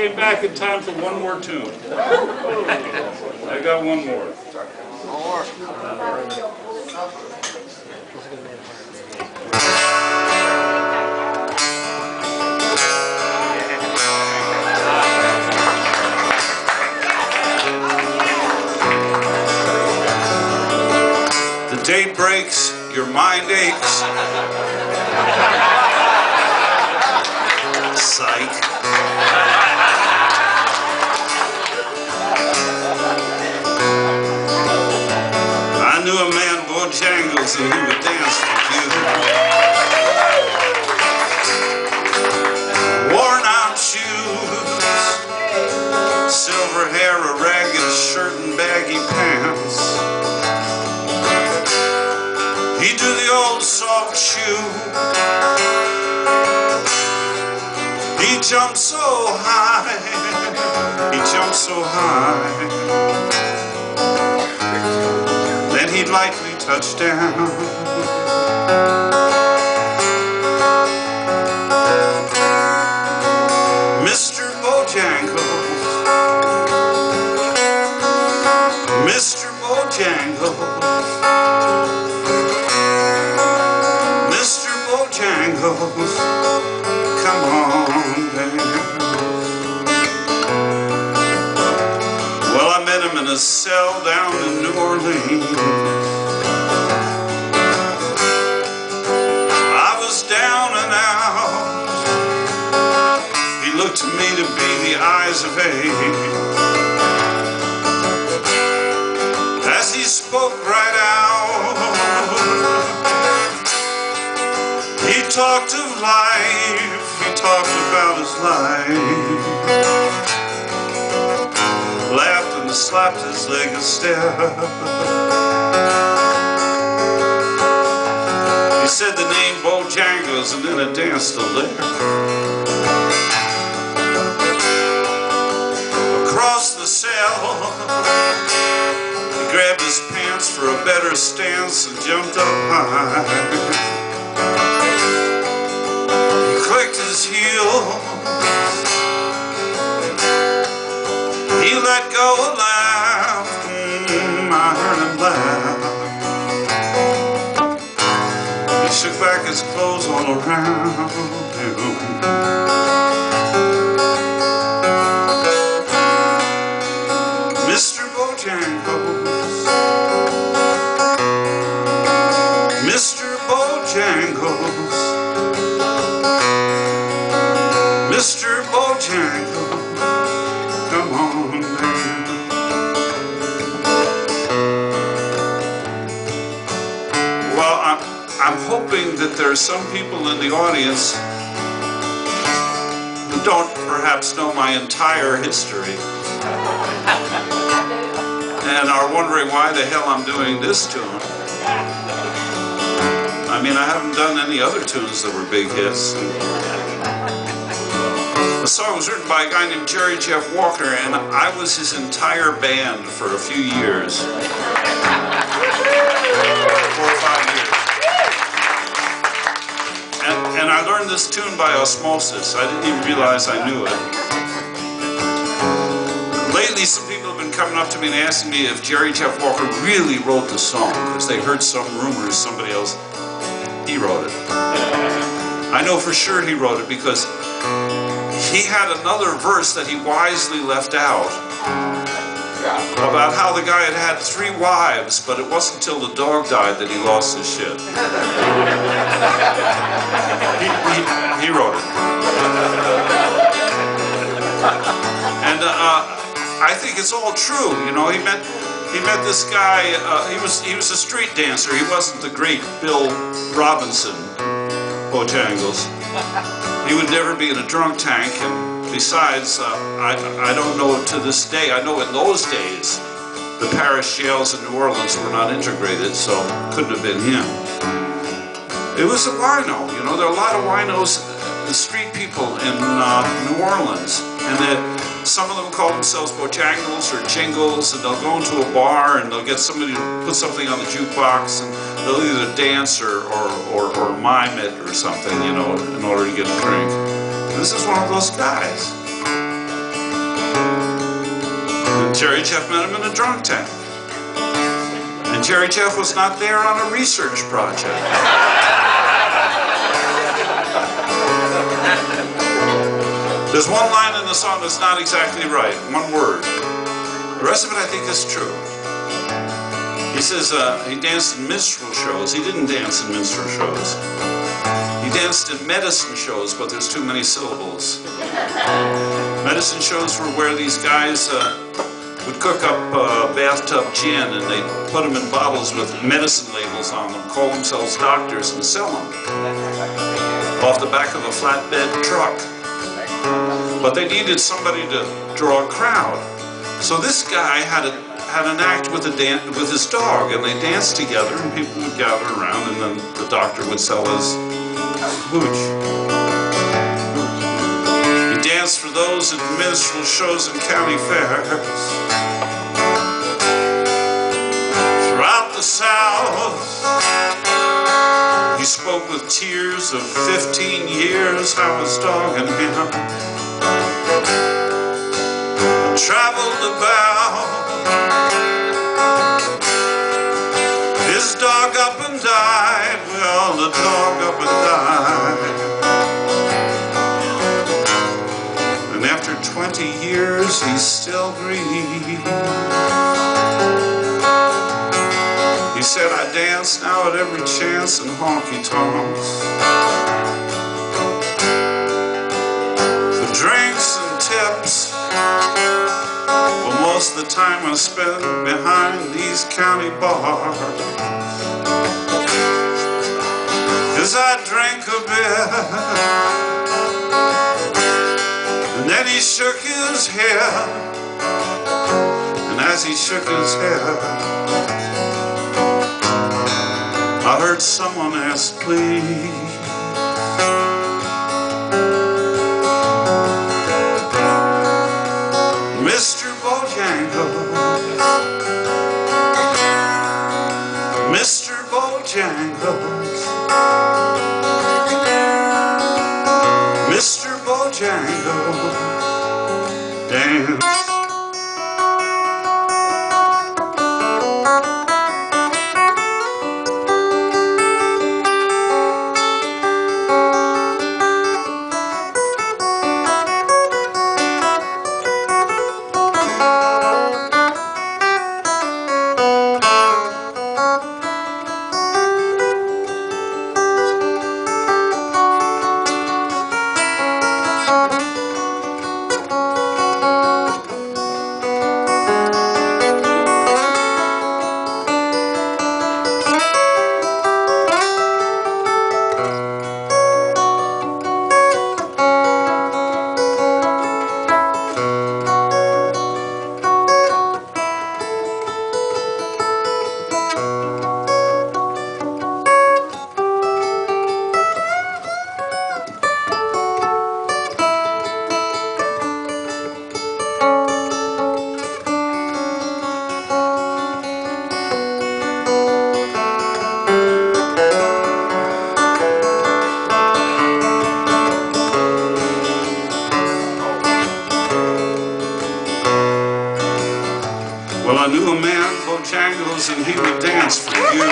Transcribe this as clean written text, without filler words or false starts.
came back in time for one more tune. I got one more. The day breaks, your mind aches. Psych. I knew a man, Bojangles, and he would dance with you. Worn out shoes, silver hair, a ragged shirt and baggy pants. He'd do the old soft shoe. He jumped so high, he jumped so high. Then he'd lightly touch down. Mr. Bojangles, Mr. Bojangles, Mr. Bojangles, come on down. Well, I met him in a cell down in New Orleans. I was down and out. He looked to me to be the eyes of age. As he spoke right out, he talked of life, he talked about his life. Laughed and slapped his leg a step. He said the name Bojangles and then it danced a lick. Across the cell, he grabbed his pants for a better stance and jumped up high. He clicked his heels. He let go a laugh, I heard him laugh. He shook back his clothes all around him. Mr. Bojangles, Mr. Bojangles, Mr. Bojangles, come on down. Well, I'm hoping that there are some people in the audience who don't perhaps know my entire history and are wondering why the hell I'm doing this tune. I mean, I haven't done any other tunes that were big hits. The song was written by a guy named Jerry Jeff Walker, and I was his entire band for a few years. 4 or 5 years. And I learned this tune by osmosis. I didn't even realize I knew it. Lately, some people have been coming up to me and asking me if Jerry Jeff Walker really wrote the song, because they heard some rumors somebody else, he wrote it. I know for sure he wrote it because he had another verse that he wisely left out about how the guy had had 3 wives, but it wasn't until the dog died that he lost his shit. He wrote it. And I think it's all true. You know, he met this guy. He was a street dancer. He wasn't the great Bill Robinson, Bojangles. He would never be in a drunk tank, and besides, I don't know to this day. I know in those days, the parish jails in New Orleans were not integrated, so it couldn't have been him. It was a wino. You know, there are a lot of winos, street people in New Orleans, and that some of them call themselves Bojangles or Jingles, and they'll go into a bar and they'll get somebody to put something on the jukebox, and they'll either dance or mime it or something, you know, in order to get a drink. And this is one of those guys. Jerry Jeff met him in a drunk tank. And Jerry Jeff was not there on a research project. There's one line in the song that's not exactly right, one word. The rest of it I think is true. He says he danced in minstrel shows. He didn't dance in minstrel shows. He danced in medicine shows, but there's too many syllables. Medicine shows were where these guys would cook up bathtub gin, and they'd put them in bottles with medicine labels on them, call themselves doctors, and sell them off the back of a flatbed truck. But they needed somebody to draw a crowd. So this guy had an act with his dog, and they danced together, and people would gather around, and then the doctor would sell his hooch. He danced for those at minstrel shows and county fairs throughout the South. He spoke with tears of 15 years how his dog and him traveled about. His dog up and died, well, the dog up and died. And after 20 years, he still grieves. He said, I dance now at every chance in honky-tonks, for drinks and tips. Well, most of the time I spend behind these county bars, 'cause I drink a bit. And then he shook his head, and as he shook his head, I heard someone ask, please. Mr. Bojangles, Mr. Bojangles, Mr. Bojangles, dance. Well, I knew a man, Bojangles, and he would dance for you.